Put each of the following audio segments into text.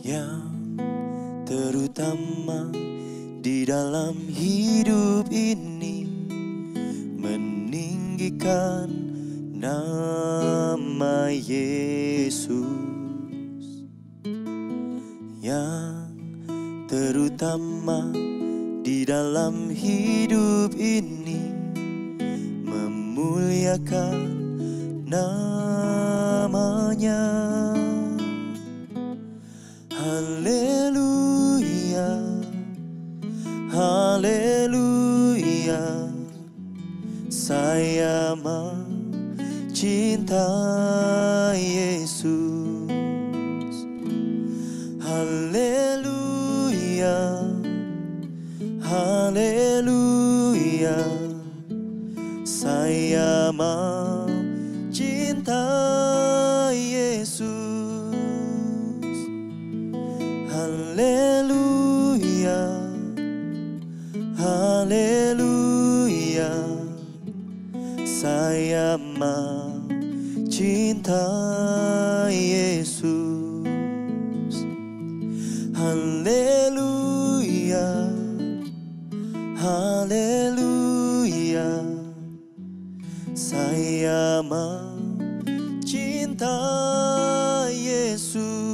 yang terutama di dalam hidup ini, meninggikan nama Yesus. Yang terutama di dalam hidup ini, memuliakan namanya. Haleluya, haleluya, saya mencintai Yesus. Haleluya, haleluya, saya mencintai Yesus. Haleluya, haleluya, saya mencintai Yesus. Haleluya, haleluya, saya mencintai Yesus.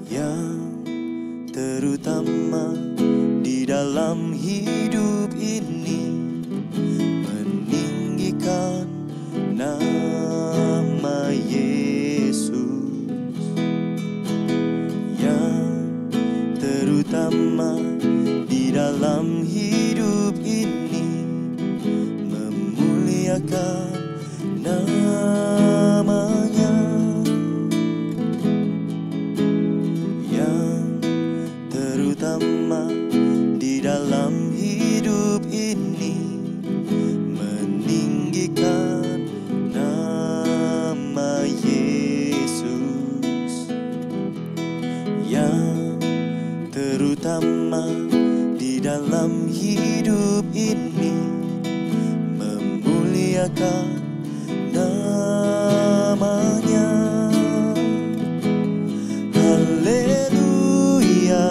Yang terutama di dalam hidup ini, meninggikan nama Yesus. Yang terutama di dalam hidup ini, memuliakan namanya. Yang terutama di dalam hidup ini, meninggikan nama Yesus. Yang terutama di dalam hidup ini, memuliakan namanya. Haleluya,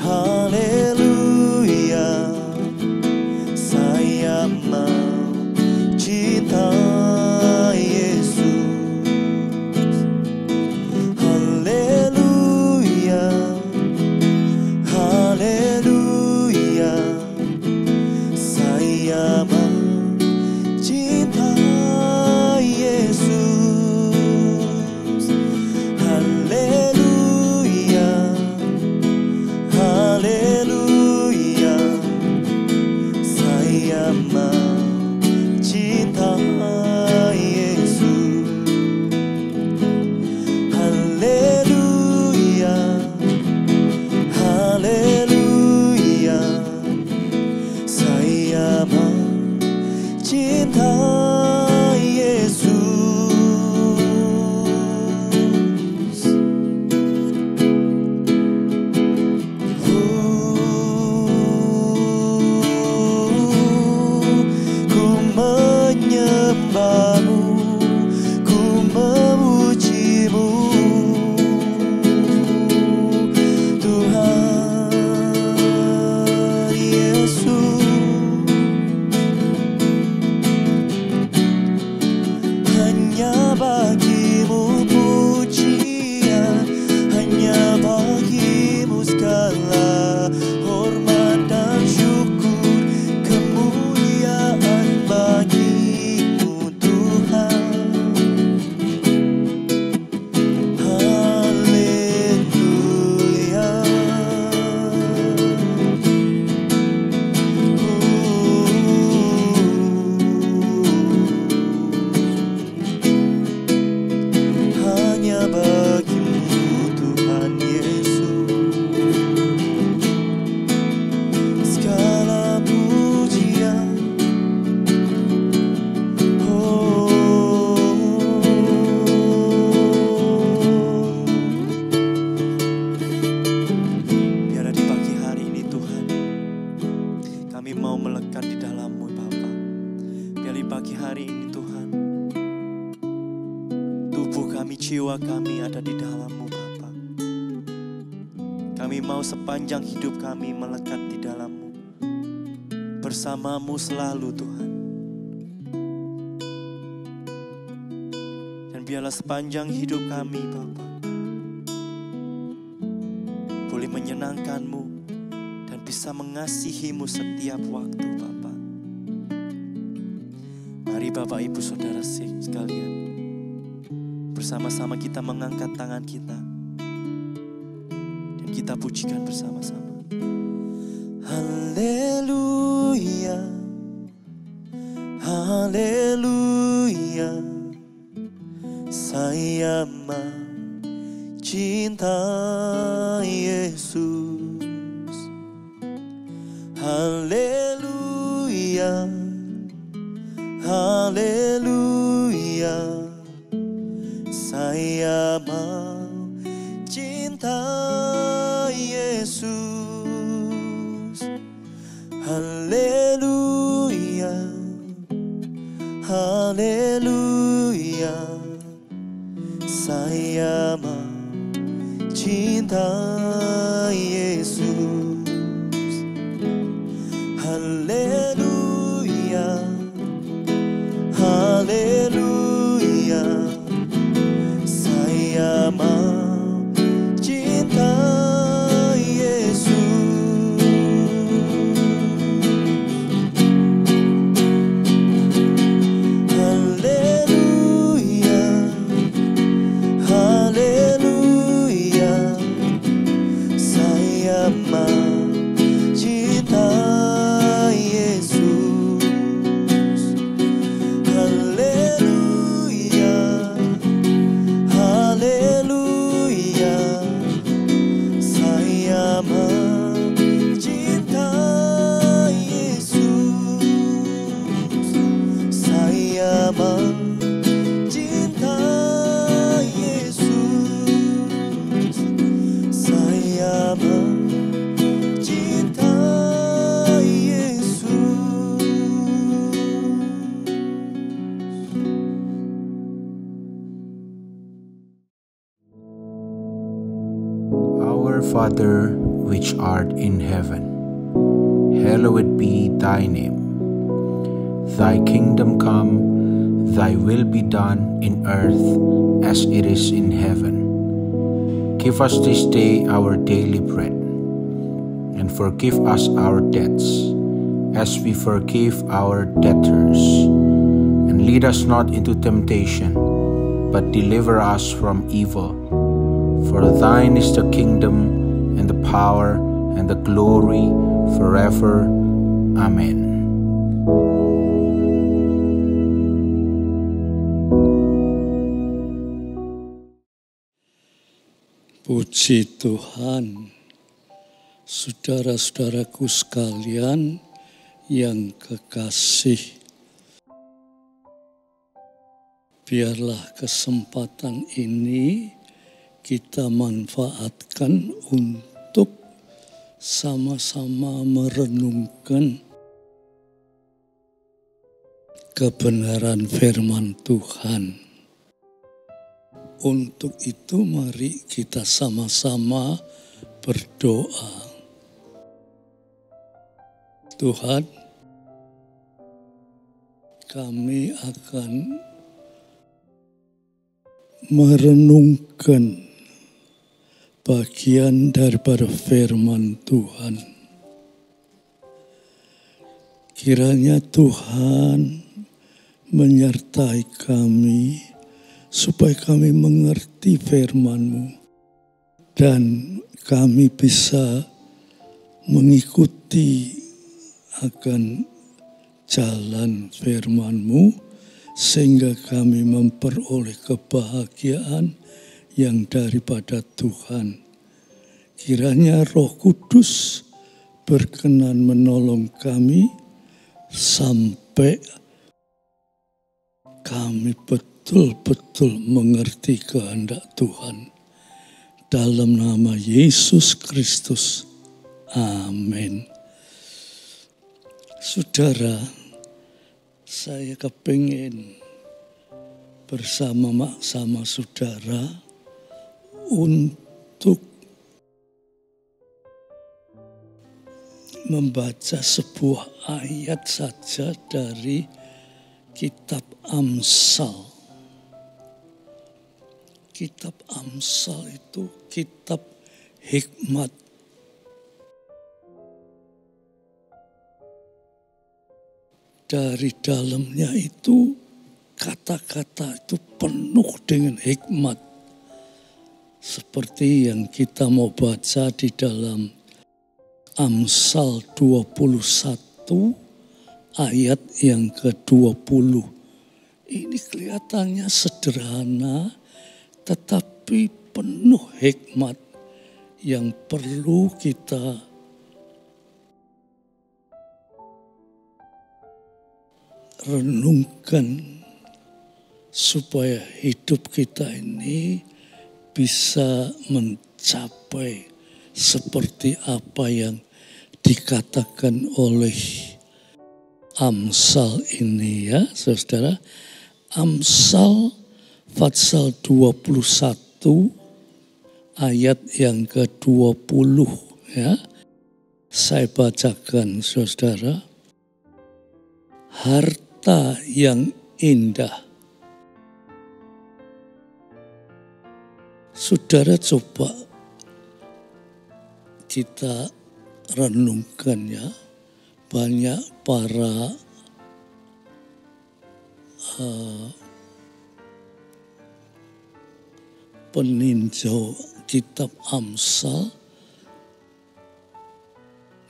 haleluya, saya mencintai Yesus. Haleluya, haleluya, saya mencintai Kami mau sepanjang hidup kami melekat di dalam-Mu, bersama-Mu selalu Tuhan. Dan biarlah sepanjang hidup kami Bapa boleh menyenangkan-Mu dan bisa mengasihi-Mu setiap waktu Bapa. Mari Bapak Ibu Saudara sekalian, bersama-sama kita mengangkat tangan kita dan kita pujikan bersama-sama. Haleluya, haleluya, saya mencintai Yesus. Haleluya, haleluya, saya mencintai Yesus. Haleluya, haleluya, saya mencintai Yesus. Haleluya, haleluya, saya mencintai Yesus. Haleluya, haleluya, saya mencintai Yesus. Haleluya, haleluya, saya mencintai Yesus. Saya mencintai Yesus. Saya mencintai Yesus. Our Father, which art in heaven, hallowed be thy name. Thy kingdom come, thy will be done in earth as it is in heaven. Give us this day our daily bread, and forgive us our debts, as we forgive our debtors. And lead us not into temptation, but deliver us from evil. For thine is the kingdom, and the power, and the glory, forever. Amen. Puji Tuhan, saudara-saudaraku sekalian yang kekasih. Biarlah kesempatan ini kita manfaatkan untuk sama-sama merenungkan kebenaran firman Tuhan. Untuk itu mari kita sama-sama berdoa. Tuhan, kami akan merenungkan bagian daripada firman Tuhan. Kiranya Tuhan menyertai kami supaya kami mengerti firman-Mu dan kami bisa mengikuti akan jalan firman-Mu sehingga kami memperoleh kebahagiaan yang daripada Tuhan. Kiranya Roh Kudus berkenan menolong kami sampai kami betul-betul mengerti kehendak Tuhan. Dalam nama Yesus Kristus. Amin. Saudara, saya kepingin bersama saudara untuk membaca sebuah ayat saja dari kitab Amsal. Kitab Amsal itu kitab hikmat. Dari dalamnya itu kata-kata itu penuh dengan hikmat. Seperti yang kita mau baca di dalam Amsal 21 ayat yang ke-20. Ini kelihatannya sederhana tetapi penuh hikmat yang perlu kita renungkan supaya hidup kita ini bisa mencapai seperti apa yang dikatakan oleh Amsal ini, ya saudara. Amsal pasal 21 ayat yang ke-20, ya. Saya bacakan, saudara. Harta yang indah. Saudara, coba kita renungkan, ya. Banyak para peninjau kitab Amsal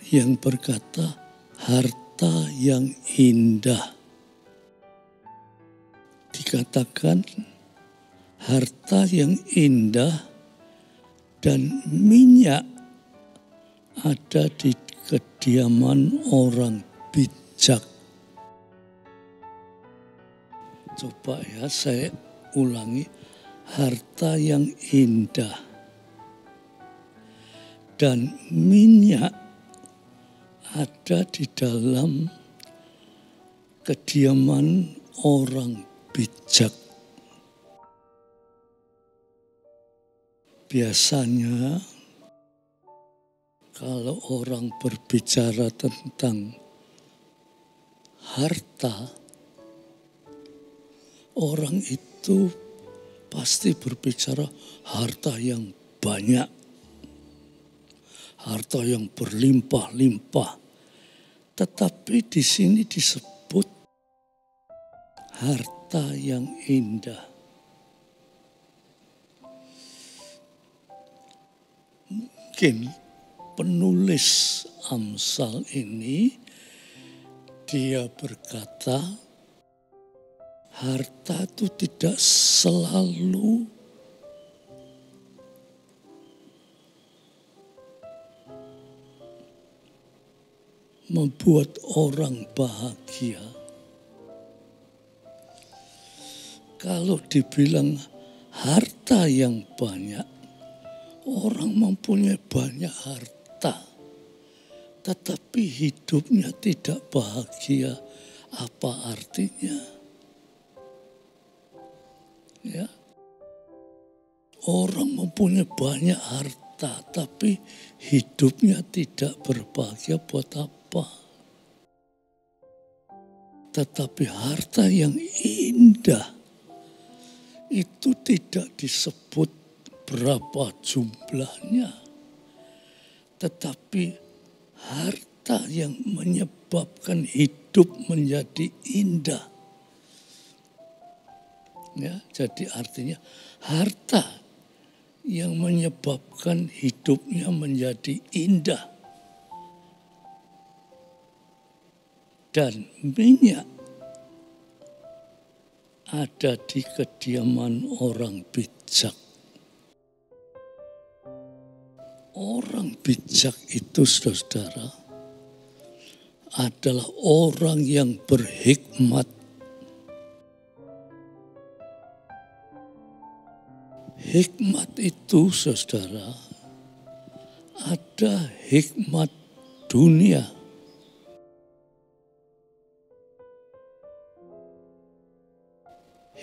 yang berkata harta yang indah. Dikatakan harta yang indah dan minyak ada di kediaman orang bijak. Coba ya saya ulangi. Harta yang indah dan minyak ada di dalam kediaman orang bijak. Biasanya kalau orang berbicara tentang harta, orang itu pasti berbicara harta yang banyak, harta yang berlimpah-limpah. Tetapi di sini disebut harta yang indah. Mungkin penulis Amsal ini dia berkata harta itu tidak selalu membuat orang bahagia. Kalau dibilang harta yang banyak, orang mempunyai banyak harta, tetapi hidupnya tidak bahagia, apa artinya? Ya, orang mempunyai banyak harta, tapi hidupnya tidak berbahagia, buat apa? Tetapi harta yang indah itu tidak disebut berapa jumlahnya, tetapi harta yang menyebabkan hidup menjadi indah. Ya, jadi artinya harta yang menyebabkan hidupnya menjadi indah. Dan minyak ada di kediaman orang bijak. Orang bijak itu, saudara, adalah orang yang berhikmat. Hikmat itu, saudara, ada hikmat dunia.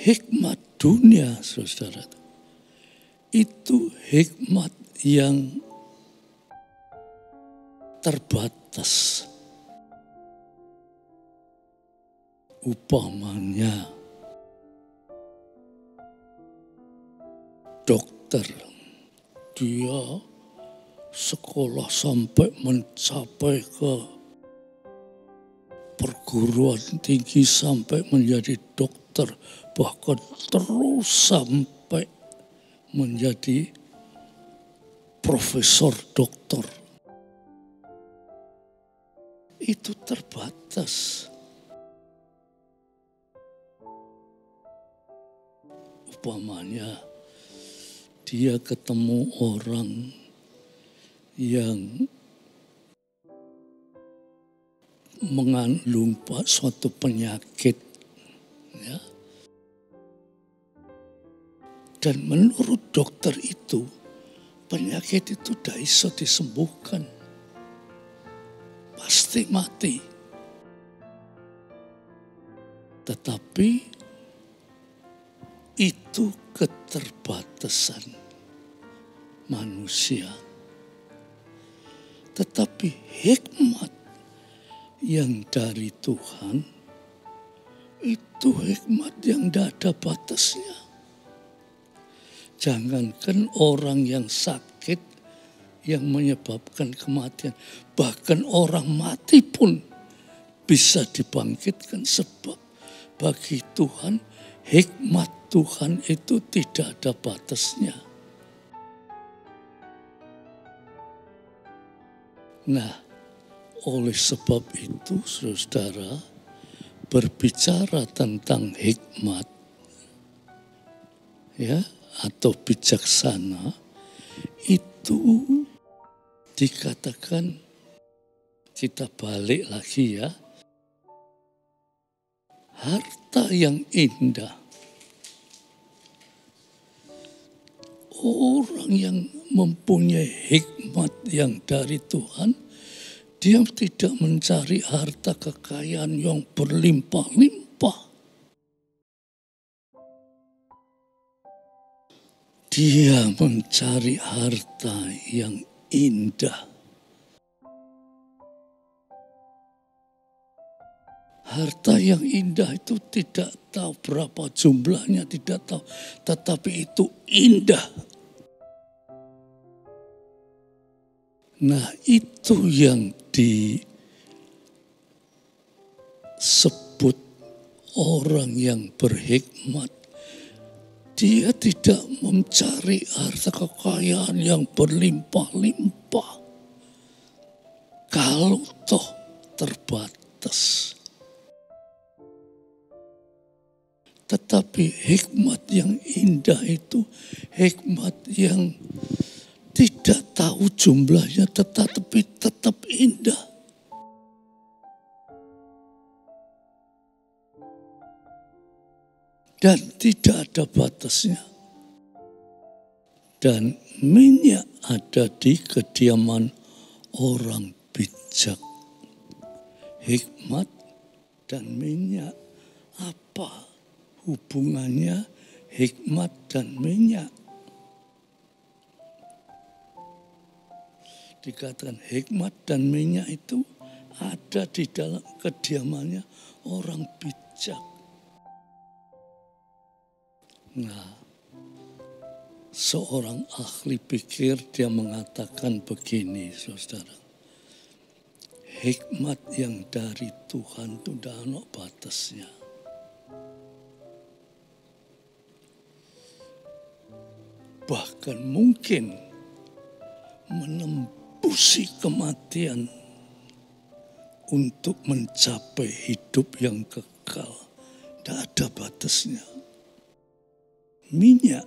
Hikmat dunia, saudara, itu hikmat yang terbatas. terbatas. Umpamanya dokter, dia sekolah sampai mencapai ke perguruan tinggi sampai menjadi dokter, bahkan terus sampai menjadi profesor dokter. Itu terbatas. Umpamanya dia ketemu orang yang mengandung suatu penyakit, ya. Dan menurut dokter itu, penyakit itu tidak bisa disembuhkan. Pasti mati. Tetapi itu keterbatasan manusia. Tetapi hikmat yang dari Tuhan, itu hikmat yang tidak ada batasnya. Jangankan orang yang sakit yang menyebabkan kematian, bahkan orang mati pun bisa dibangkitkan, sebab bagi Tuhan, hikmat Tuhan itu tidak ada batasnya. Nah, oleh sebab itu, saudara, berbicara tentang hikmat, ya, atau bijaksana, itu dikatakan, kita balik lagi ya, harta yang indah. Orang yang mempunyai hikmat yang dari Tuhan, dia tidak mencari harta kekayaan yang berlimpah-limpah. Dia mencari harta yang indah. Harta yang indah itu tidak tahu berapa jumlahnya, tidak tahu. Tetapi itu indah. Nah, itu yang disebut orang yang berhikmat. Dia tidak mencari harta kekayaan yang berlimpah-limpah. Kalau toh terbatas. Tetapi hikmat yang indah itu hikmat yang tidak tahu jumlahnya, tetapi tetap indah. Dan tidak ada batasnya. Dan minyak ada di kediaman orang bijak. Hikmat dan minyak, apa hubungannya hikmat dan minyak? Dikatakan hikmat dan minyak itu ada di dalam kediamannya orang bijak. Nah, seorang ahli pikir dia mengatakan begini, saudara. Hikmat yang dari Tuhan itu tidak ada batasnya. Bahkan mungkin menembusi kematian untuk mencapai hidup yang kekal. Tidak ada batasnya. Minyak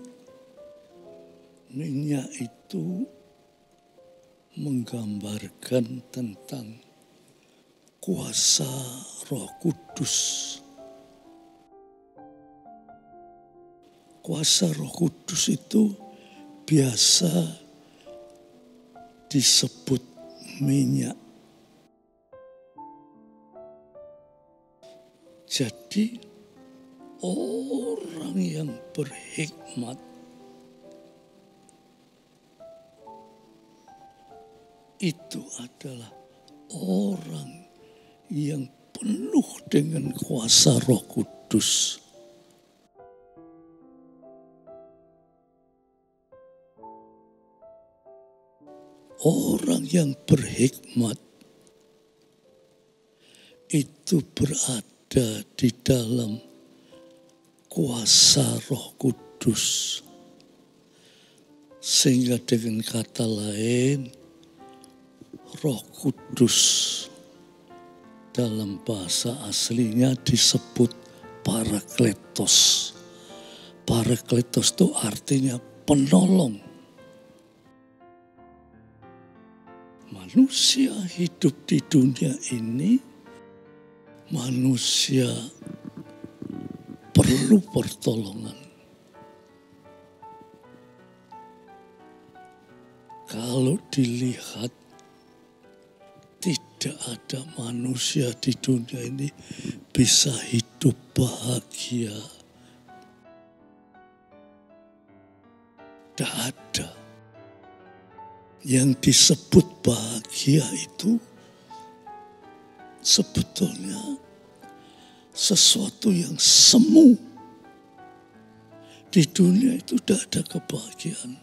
itu menggambarkan tentang kuasa Roh Kudus. Kuasa Roh Kudus itu biasa disebut minyak. Jadi orang yang berhikmat itu adalah orang yang penuh dengan kuasa Roh Kudus. Orang yang berhikmat itu berada di dalam kuasa Roh Kudus. Sehingga dengan kata lain, Roh Kudus dalam bahasa aslinya disebut Parakletos. Parakletos itu artinya penolong. Manusia hidup di dunia ini, manusia perlu pertolongan. Kalau dilihat, tidak ada manusia di dunia ini bisa hidup bahagia. Tidak ada. Yang disebut bahagia itu sebetulnya sesuatu yang semu. Di dunia itu tidak ada kebahagiaan.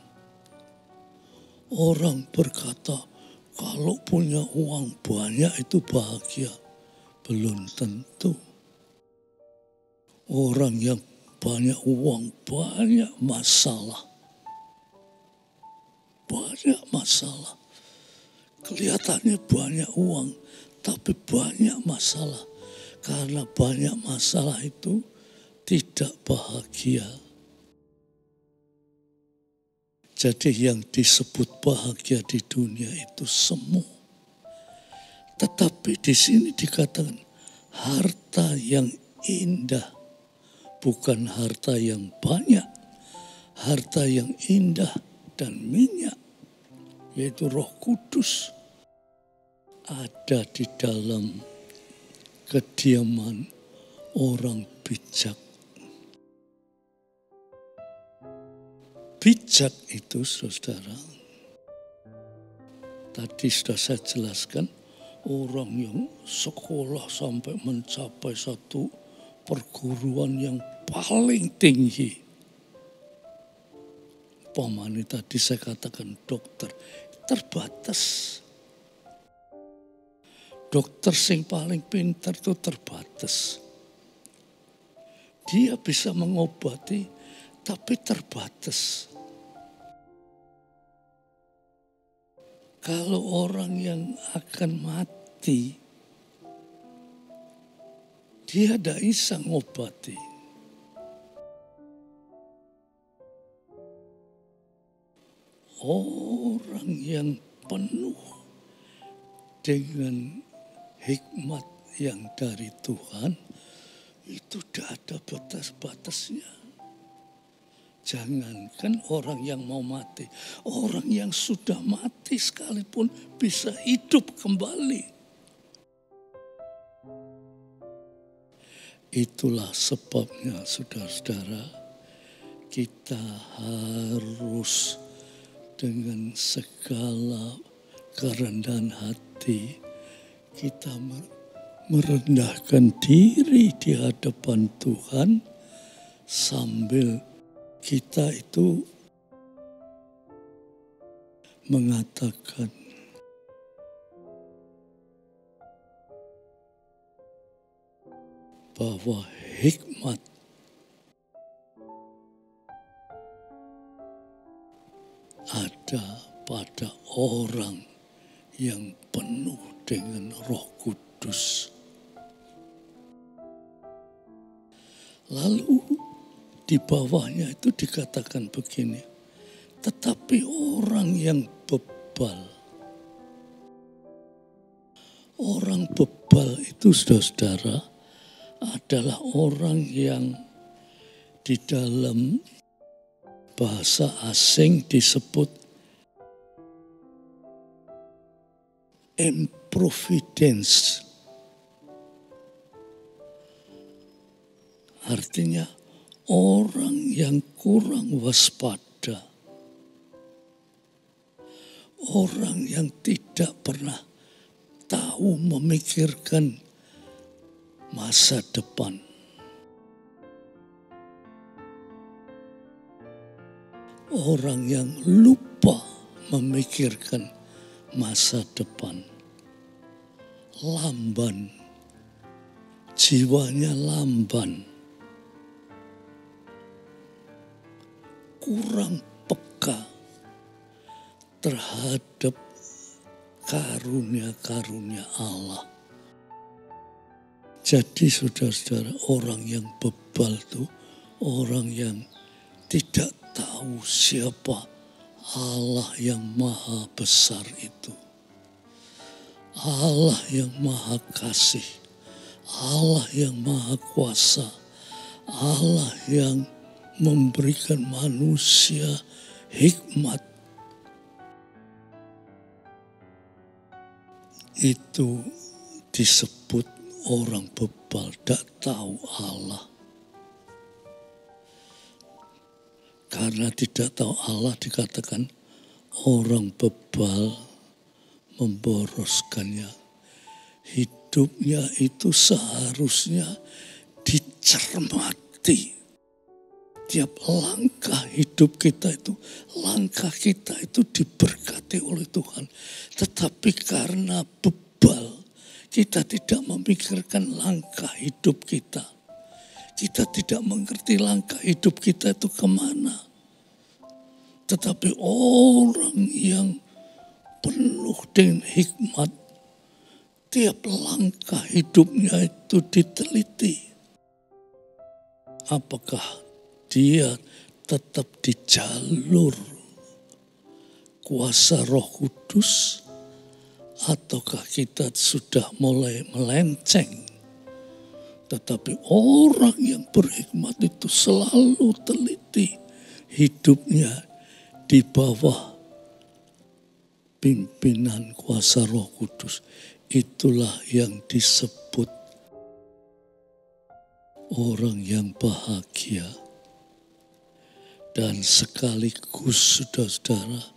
Orang berkata, kalau punya uang banyak itu bahagia. Belum tentu. Orang yang banyak uang, banyak masalah. Banyak masalah. Kelihatannya banyak uang, tapi banyak masalah. Karena banyak masalah itu tidak bahagia. Jadi yang disebut bahagia di dunia itu semu. Tetapi di sini dikatakan harta yang indah. Bukan harta yang banyak. Harta yang indah dan minyak. Yaitu Roh Kudus. Ada di dalam kediaman orang bijak. Bijak itu, saudara, tadi sudah saya jelaskan, orang yang sekolah sampai mencapai satu perguruan yang paling tinggi. Umpamanya tadi saya katakan dokter, terbatas. Dokter yang paling pintar itu terbatas. Dia bisa mengobati, tapi terbatas. Kalau orang yang akan mati, dia tidak bisa ngobati. Orang yang penuh dengan hikmat yang dari Tuhan, itu tidak ada batas-batasnya. Jangankan orang yang mau mati, orang yang sudah mati sekalipun bisa hidup kembali. Itulah sebabnya, saudara-saudara, kita harus dengan segala kerendahan hati, kita merendahkan diri di hadapan Tuhan sambil kita itu mengatakan, bahwa hikmat ada pada orang yang penuh dengan Roh Kudus. Lalu di bawahnya itu dikatakan begini, tetapi orang yang bebal. Orang bebal itu, saudara-saudara, adalah orang yang di dalam bahasa asing disebut improvidence. Artinya orang yang kurang waspada. Orang yang tidak pernah tahu tahu memikirkan masa depan. Orang yang lupa memikirkan masa depan, lamban, jiwanya lamban, kurang peka terhadap karunia-karunia Allah. Jadi saudara-saudara, orang yang bebal itu orang yang tidak tahu siapa Allah yang maha besar itu. Allah yang maha kasih, Allah yang maha kuasa, Allah yang memberikan manusia hikmat. Itu disebut orang bebal, tidak tahu Allah. Karena tidak tahu Allah dikatakan orang bebal memboroskannya. Hidupnya itu seharusnya dicermati. Tiap langkah hidup kita itu, langkah kita itu diberkati oleh Tuhan. Tetapi karena bebal, kita tidak memikirkan langkah hidup kita. Kita tidak mengerti langkah hidup kita itu kemana. Tetapi orang yang penuh dengan hikmat, tiap langkah hidupnya itu diteliti. Apakah dia tetap di jalur kuasa Roh Kudus, ataukah kita sudah mulai melenceng? Tetapi orang yang berhikmat itu selalu teliti hidupnya di bawah pimpinan kuasa Roh Kudus. Itulah yang disebut orang yang bahagia. Dan sekaligus saudara-saudara,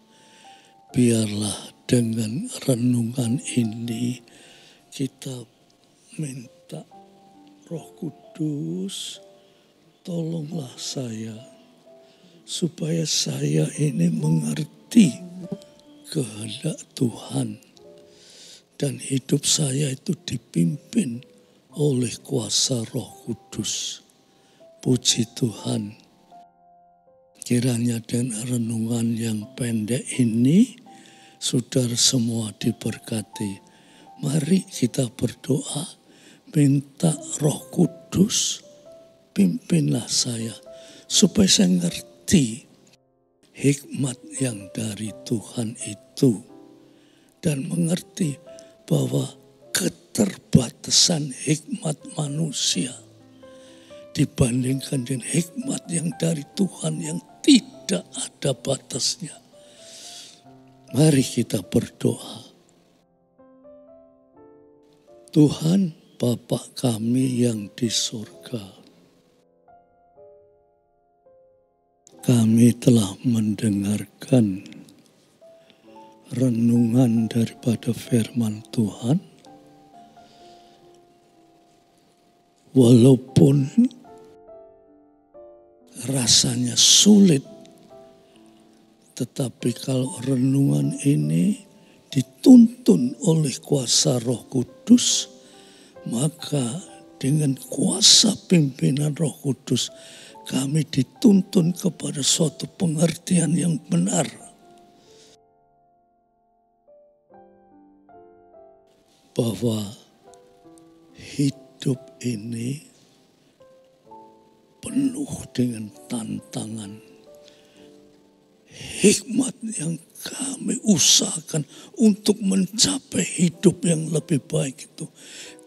biarlah dengan renungan ini kita minta Roh Kudus, tolonglah saya supaya saya ini mengerti kehendak Tuhan dan hidup saya itu dipimpin oleh kuasa Roh Kudus. Puji Tuhan. Kiranya dengan renungan yang pendek ini, saudara semua diberkati. Mari kita berdoa, minta Roh Kudus, pimpinlah saya, supaya saya ngerti hikmat yang dari Tuhan itu. Dan mengerti bahwa keterbatasan hikmat manusia dibandingkan dengan hikmat yang dari Tuhan yang tidak ada batasnya. Mari kita berdoa. Tuhan Bapa kami yang di surga, kami telah mendengarkan renungan daripada firman Tuhan. Walaupun rasanya sulit, tetapi kalau renungan ini dituntun oleh kuasa Roh Kudus, maka dengan kuasa pimpinan Roh Kudus kami dituntun kepada suatu pengertian yang benar. Bahwa hidup ini penuh dengan tantangan. Hikmat yang kami usahakan untuk mencapai hidup yang lebih baik itu.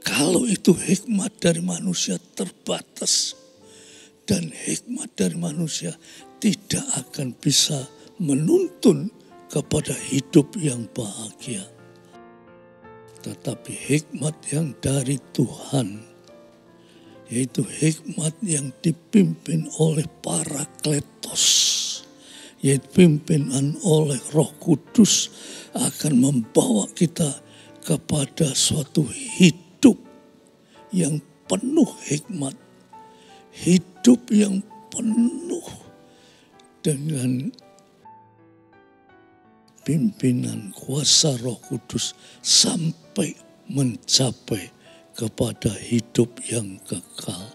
Kalau itu hikmat dari manusia terbatas. Dan hikmat dari manusia tidak akan bisa menuntun kepada hidup yang bahagia. Tetapi hikmat yang dari Tuhan, yaitu hikmat yang dipimpin oleh Parakletos, yaitu pimpinan oleh Roh Kudus, akan membawa kita kepada suatu hidup yang penuh hikmat, hidup yang penuh dengan pimpinan kuasa Roh Kudus sampai mencapai kepada hidup yang kekal.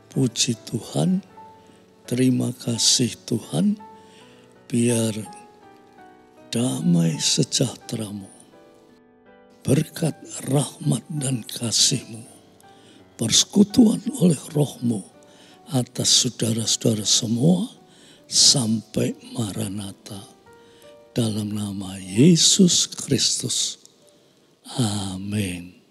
Puji Tuhan, terima kasih Tuhan, biar damai sejahtera-Mu, berkat rahmat dan kasih-Mu, persekutuan oleh Roh-Mu atas saudara-saudara semua sampai Maranatha. Dalam nama Yesus Kristus. Amin.